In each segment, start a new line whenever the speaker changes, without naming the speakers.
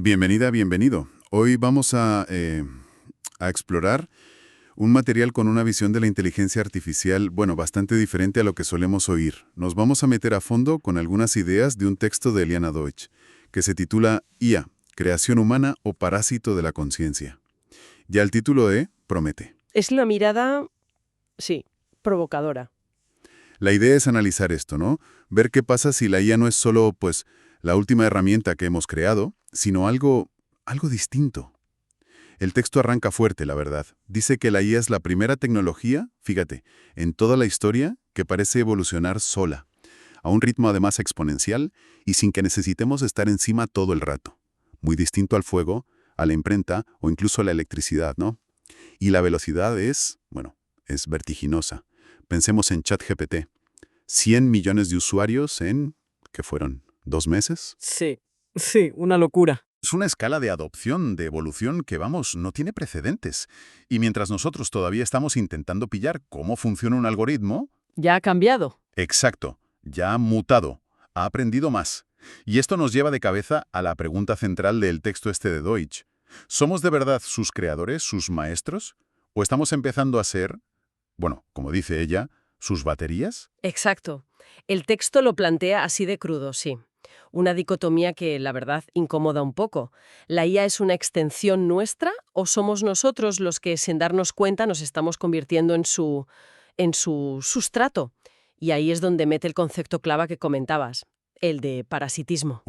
Bienvenida, bienvenido. Hoy vamos a explorar un material con una visión de la inteligencia artificial, bueno, bastante diferente a lo que solemos oír. Nos vamos a meter a fondo con algunas ideas de un texto de Eliana Deutsch, que se titula IA, Creación humana o parásito de la conciencia. Ya el título promete.
Es una mirada, sí, provocadora.
La idea es analizar esto, ¿no? Ver qué pasa si la IA no es solo, pues, la última herramienta que hemos creado, sino algo distinto. El texto arranca fuerte, la verdad. Dice que la IA es la primera tecnología, fíjate, en toda la historia que parece evolucionar sola, a un ritmo además exponencial y sin que necesitemos estar encima todo el rato. Muy distinto al fuego, a la imprenta o incluso a la electricidad, ¿no? Y la velocidad es vertiginosa. Pensemos en ChatGPT. 100 millones de usuarios en, ¿qué fueron? ¿2 meses?
Sí, una locura.
Es una escala de adopción, de evolución que, vamos, no tiene precedentes. Y mientras nosotros todavía estamos intentando pillar cómo funciona un algoritmo,
Ya ha cambiado.
exacto, ya ha mutado, ha aprendido más. Y esto nos lleva de cabeza a la pregunta central del texto este de Deutsch. ¿Somos de verdad sus creadores, sus maestros? ¿O estamos empezando a ser, bueno, como dice ella, sus baterías?
Exacto. El texto lo plantea así de crudo, sí. Una dicotomía que, la verdad, incomoda un poco. ¿La IA es una extensión nuestra o somos nosotros los que, sin darnos cuenta, nos estamos convirtiendo en su sustrato? Y ahí es donde mete el concepto clave que comentabas, el de parasitismo.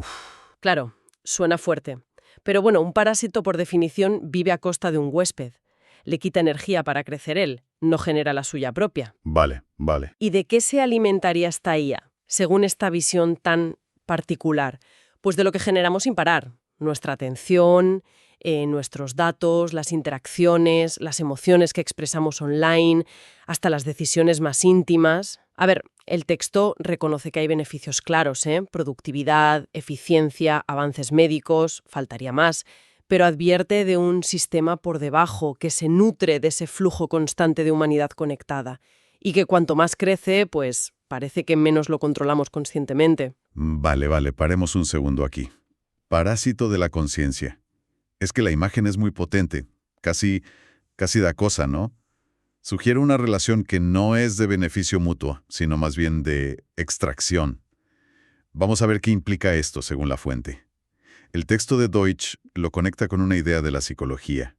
Claro, suena fuerte. Pero bueno, un parásito por definición vive a costa de un huésped. Le quita energía para crecer él, no genera la suya propia.
Vale, vale.
¿Y de qué se alimentaría esta IA, según esta visión tan particular? Pues de lo que generamos sin parar. Nuestra atención, nuestros datos, las interacciones, las emociones que expresamos online, hasta las decisiones más íntimas. A ver, el texto reconoce que hay beneficios claros, productividad, eficiencia, avances médicos, faltaría más, pero advierte de un sistema por debajo que se nutre de ese flujo constante de humanidad conectada y que cuanto más crece, pues parece que menos lo controlamos conscientemente.
Vale, paremos un segundo aquí. Parásito de la conciencia. Es que la imagen es muy potente, casi da cosa, ¿no? Sugiere una relación que no es de beneficio mutuo, sino más bien de extracción. Vamos a ver qué implica esto según la fuente. El texto de Deutsch lo conecta con una idea de la psicología,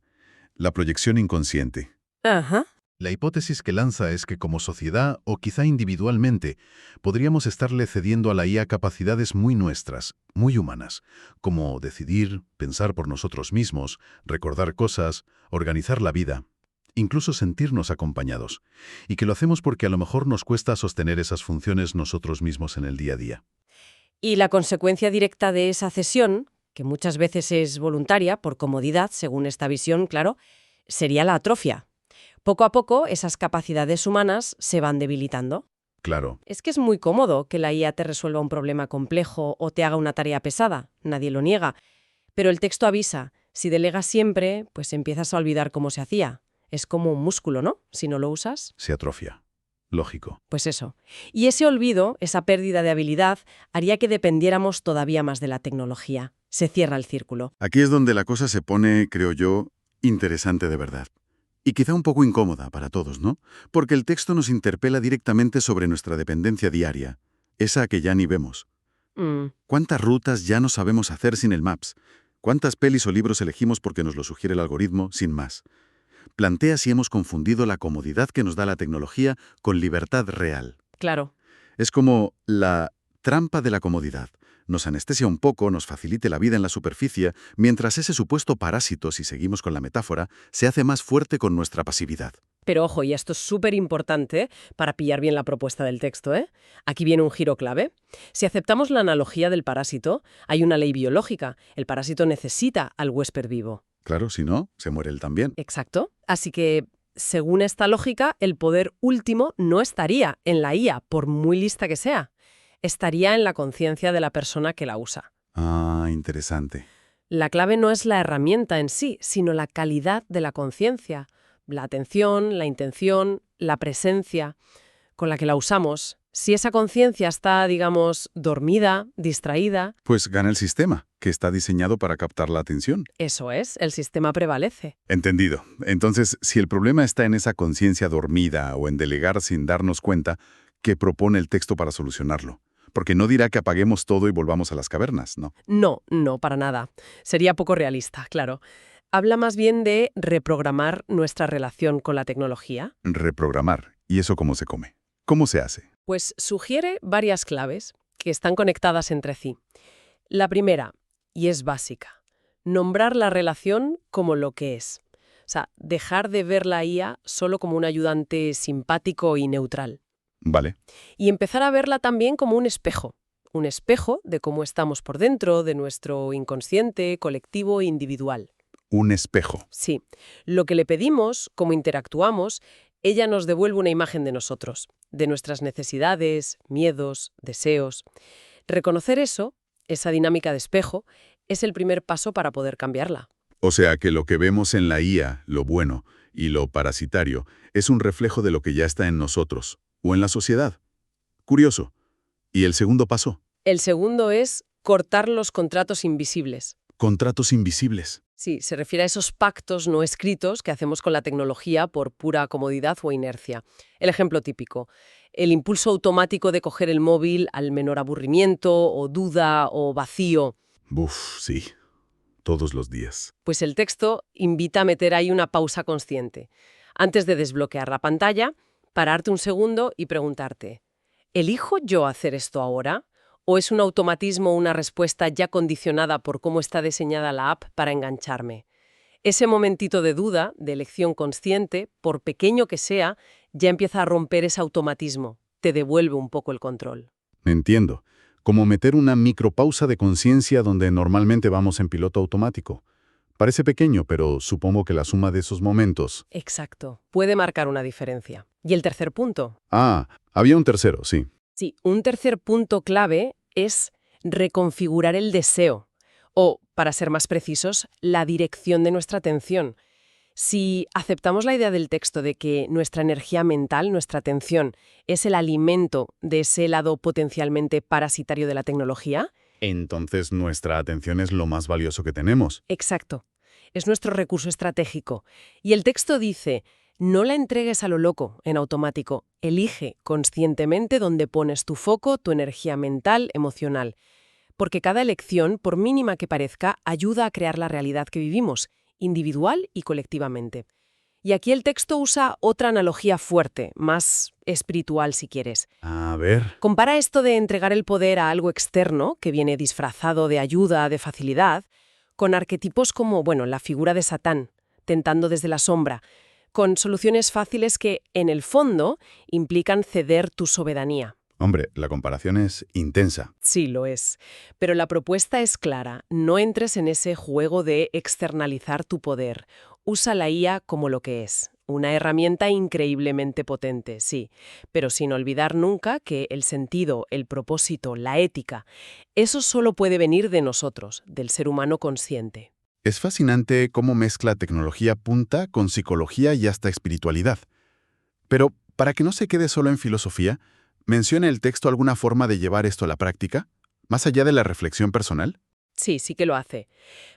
la proyección inconsciente.
Ajá.
La hipótesis que lanza es que como sociedad, o quizá individualmente, podríamos estarle cediendo a la IA capacidades muy nuestras, muy humanas, como decidir, pensar por nosotros mismos, recordar cosas, organizar la vida, incluso sentirnos acompañados, y que lo hacemos porque a lo mejor nos cuesta sostener esas funciones nosotros mismos en el día a día.
Y la consecuencia directa de esa cesión, que muchas veces es voluntaria, por comodidad, según esta visión, claro, sería la atrofia. Poco a poco, esas capacidades humanas se van debilitando.
Claro,
Es que es muy cómodo que la IA te resuelva un problema complejo o te haga una tarea pesada, nadie lo niega. Pero el texto avisa, si delegas siempre, pues empiezas a olvidar cómo se hacía. Es como un músculo, ¿no? Si no lo usas,
Se atrofia. Lógico.
pues eso. Y ese olvido, esa pérdida de habilidad, haría que dependiéramos todavía más de la tecnología. Se cierra el círculo.
aquí es donde la cosa se pone, creo yo, interesante de verdad. Y quizá un poco incómoda para todos, ¿no? Porque el texto nos interpela directamente sobre nuestra dependencia diaria, esa que ya ni vemos.
Mm,
¿Cuántas rutas ya no sabemos hacer sin el Maps? ¿Cuántas pelis o libros elegimos porque nos lo sugiere el algoritmo, sin más? Plantea si hemos confundido la comodidad que nos da la tecnología con libertad real.
claro.
Es como la trampa de la comodidad. Nos anestesia un poco, nos facilite la vida en la superficie, mientras ese supuesto parásito, si seguimos con la metáfora, se hace más fuerte con nuestra pasividad.
Pero ojo, y esto es súper importante para pillar bien la propuesta del texto, ¿eh? Aquí viene un giro clave. Si aceptamos la analogía del parásito, hay una ley biológica. El parásito necesita al huésped vivo.
Claro, si no, se muere él también.
Exacto. Así que, según esta lógica, el poder último no estaría en la IA, por muy lista que sea. Estaría en la conciencia de la persona que la usa.
Ah, interesante.
La clave no es la herramienta en sí, sino la calidad de la conciencia, la atención, la intención, la presencia con la que la usamos. Si esa conciencia está, digamos, dormida, distraída,
Pues gana el sistema, que está diseñado para captar la atención.
eso es, el sistema prevalece.
Entendido. Entonces, si el problema está en esa conciencia dormida o en delegar sin darnos cuenta, ¿qué propone el texto para solucionarlo? Porque no dirá que apaguemos todo y volvamos a las cavernas, ¿no?
No, no, para nada. Sería poco realista, claro. Habla más bien de reprogramar nuestra relación con la tecnología.
Reprogramar. ¿Y eso cómo se come? ¿Cómo se hace?
Pues sugiere varias claves que están conectadas entre sí. La primera, y es básica, nombrar la relación como lo que es. O sea, dejar de ver la IA solo como un ayudante simpático y neutral.
Vale.
Y empezar a verla también como un espejo de cómo estamos por dentro, de nuestro inconsciente, colectivo e individual.
Un espejo.
Sí, lo que le pedimos, cómo interactuamos, ella nos devuelve una imagen de nosotros, de nuestras necesidades, miedos, deseos. Reconocer eso, esa dinámica de espejo, es el primer paso para poder cambiarla.
O sea que lo que vemos en la IA, lo bueno, y lo parasitario, es un reflejo de lo que ya está en nosotros, o en la sociedad. Curioso. ¿Y el segundo paso?
El segundo es cortar los contratos invisibles.
Contratos invisibles.
Sí, se refiere a esos pactos no escritos que hacemos con la tecnología por pura comodidad o inercia. El ejemplo típico, el impulso automático de coger el móvil al menor aburrimiento o duda o vacío.
Buf, sí. Todos los días.
Pues el texto invita a meter ahí una pausa consciente. Antes de desbloquear la pantalla, pararte un segundo y preguntarte, ¿elijo yo hacer esto ahora? ¿O es un automatismo, una respuesta ya condicionada por cómo está diseñada la app para engancharme? Ese momentito de duda, de elección consciente, por pequeño que sea, ya empieza a romper ese automatismo, te devuelve un poco el control.
Entiendo. Como meter una micropausa de conciencia donde normalmente vamos en piloto automático. Parece pequeño, pero supongo que la suma de esos momentos...
Exacto, puede marcar una diferencia. ¿Y el tercer punto?
Ah, había un tercero, sí.
Sí, un tercer punto clave es reconfigurar el deseo, o, para ser más precisos, la dirección de nuestra atención. Si aceptamos la idea del texto de que nuestra energía mental, nuestra atención, es el alimento de ese lado potencialmente parasitario de la tecnología,
Entonces nuestra atención es lo más valioso que tenemos.
exacto, es nuestro recurso estratégico. Y el texto dice, no la entregues a lo loco, en automático, elige conscientemente dónde pones tu foco, tu energía mental, emocional. Porque cada elección, por mínima que parezca, ayuda a crear la realidad que vivimos, individual y colectivamente. Y aquí el texto usa otra analogía fuerte, más espiritual si quieres.
A ver...
Compara esto de entregar el poder a algo externo, que viene disfrazado de ayuda, de facilidad, con arquetipos como, la figura de Satán, tentando desde la sombra, con soluciones fáciles que, en el fondo, implican ceder tu soberanía.
Hombre, la comparación es intensa.
Sí, lo es. Pero la propuesta es clara. No entres en ese juego de externalizar tu poder. Usa la IA como lo que es. Una herramienta increíblemente potente, sí. Pero sin olvidar nunca que el sentido, el propósito, la ética, eso solo puede venir de nosotros, del ser humano consciente.
Es fascinante cómo mezcla tecnología punta con psicología y hasta espiritualidad. Pero, para que no se quede solo en filosofía, ¿menciona el texto alguna forma de llevar esto a la práctica, más allá de la reflexión personal?
Sí, sí que lo hace.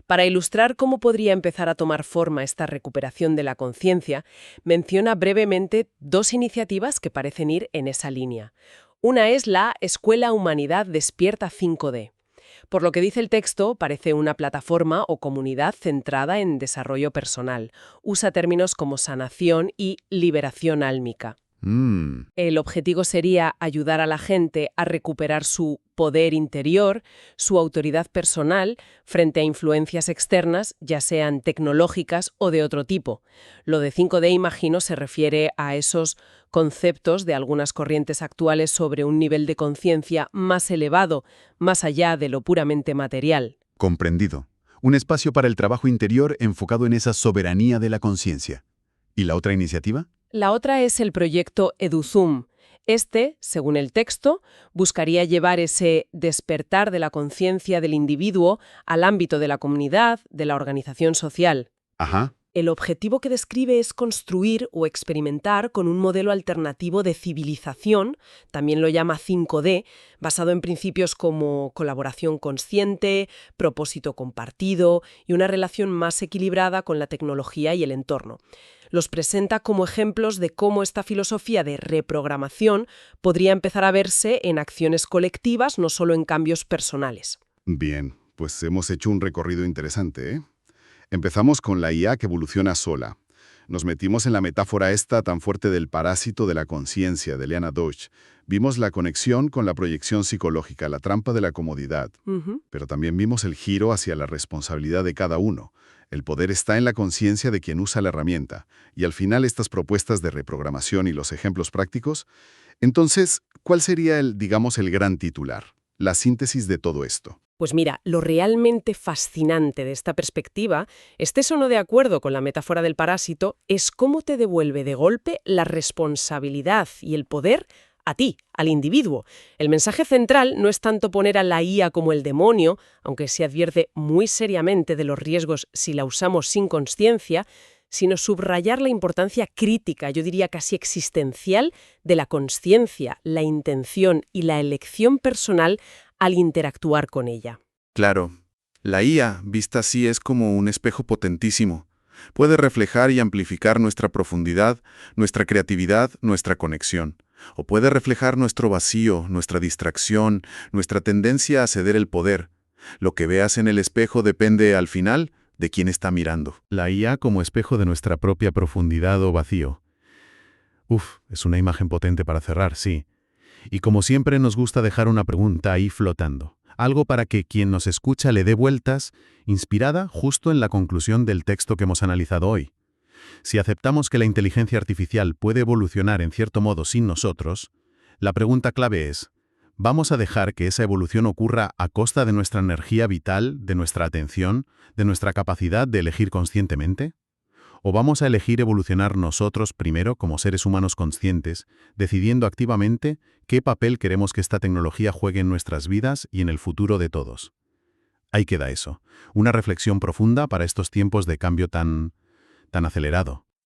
Para ilustrar cómo podría empezar a tomar forma esta recuperación de la conciencia, menciona brevemente dos iniciativas que parecen ir en esa línea. Una es la Escuela Humanidad Despierta 5D. Por lo que dice el texto, parece una plataforma o comunidad centrada en desarrollo personal. Usa términos como sanación y liberación álmica. El objetivo sería ayudar a la gente a recuperar su poder interior, su autoridad personal, frente a influencias externas, ya sean tecnológicas o de otro tipo. Lo de 5D, imagino, se refiere a esos conceptos de algunas corrientes actuales sobre un nivel de conciencia más elevado, más allá de lo puramente material.
Comprendido. Un espacio para el trabajo interior enfocado en esa soberanía de la conciencia. ¿Y la otra iniciativa?
La otra es el proyecto EduZoom. Este, según el texto, buscaría llevar ese despertar de la conciencia del individuo al ámbito de la comunidad, de la organización social.
Ajá.
El objetivo que describe es construir o experimentar con un modelo alternativo de civilización, también lo llama 5D, basado en principios como colaboración consciente, propósito compartido y una relación más equilibrada con la tecnología y el entorno. Los presenta como ejemplos de cómo esta filosofía de reprogramación podría empezar a verse en acciones colectivas, no solo en cambios personales.
Bien, pues hemos hecho un recorrido interesante, ¿eh? Empezamos con la IA que evoluciona sola. Nos metimos en la metáfora esta tan fuerte del parásito de la conciencia de Liana Deutsch. Vimos la conexión con la proyección psicológica, la trampa de la comodidad. Pero también vimos el giro hacia la responsabilidad de cada uno. El poder está en la conciencia de quien usa la herramienta. Y al final estas propuestas de reprogramación y los ejemplos prácticos. Entonces, ¿cuál sería el gran titular? La síntesis de todo esto.
Pues mira, lo realmente fascinante de esta perspectiva, estés o no de acuerdo con la metáfora del parásito, es cómo te devuelve de golpe la responsabilidad y el poder a ti, al individuo. El mensaje central no es tanto poner a la IA como el demonio, aunque se advierte muy seriamente de los riesgos si la usamos sin consciencia, sino subrayar la importancia crítica, yo diría casi existencial, de la consciencia, la intención y la elección personal al interactuar con ella.
Claro, la IA, vista así, es como un espejo potentísimo. Puede reflejar y amplificar nuestra profundidad, nuestra creatividad, nuestra conexión. O puede reflejar nuestro vacío, nuestra distracción, nuestra tendencia a ceder el poder. Lo que veas en el espejo depende, al final, de quién está mirando.
La IA como espejo de nuestra propia profundidad o vacío. Es una imagen potente para cerrar, sí. Y como siempre nos gusta dejar una pregunta ahí flotando. Algo para que quien nos escucha le dé vueltas, inspirada justo en la conclusión del texto que hemos analizado hoy. Si aceptamos que la inteligencia artificial puede evolucionar en cierto modo sin nosotros, la pregunta clave es, ¿vamos a dejar que esa evolución ocurra a costa de nuestra energía vital, de nuestra atención, de nuestra capacidad de elegir conscientemente? ¿O vamos a elegir evolucionar nosotros primero como seres humanos conscientes, decidiendo activamente qué papel queremos que esta tecnología juegue en nuestras vidas y en el futuro de todos? Ahí queda eso, una reflexión profunda para estos tiempos de cambio tan acelerado.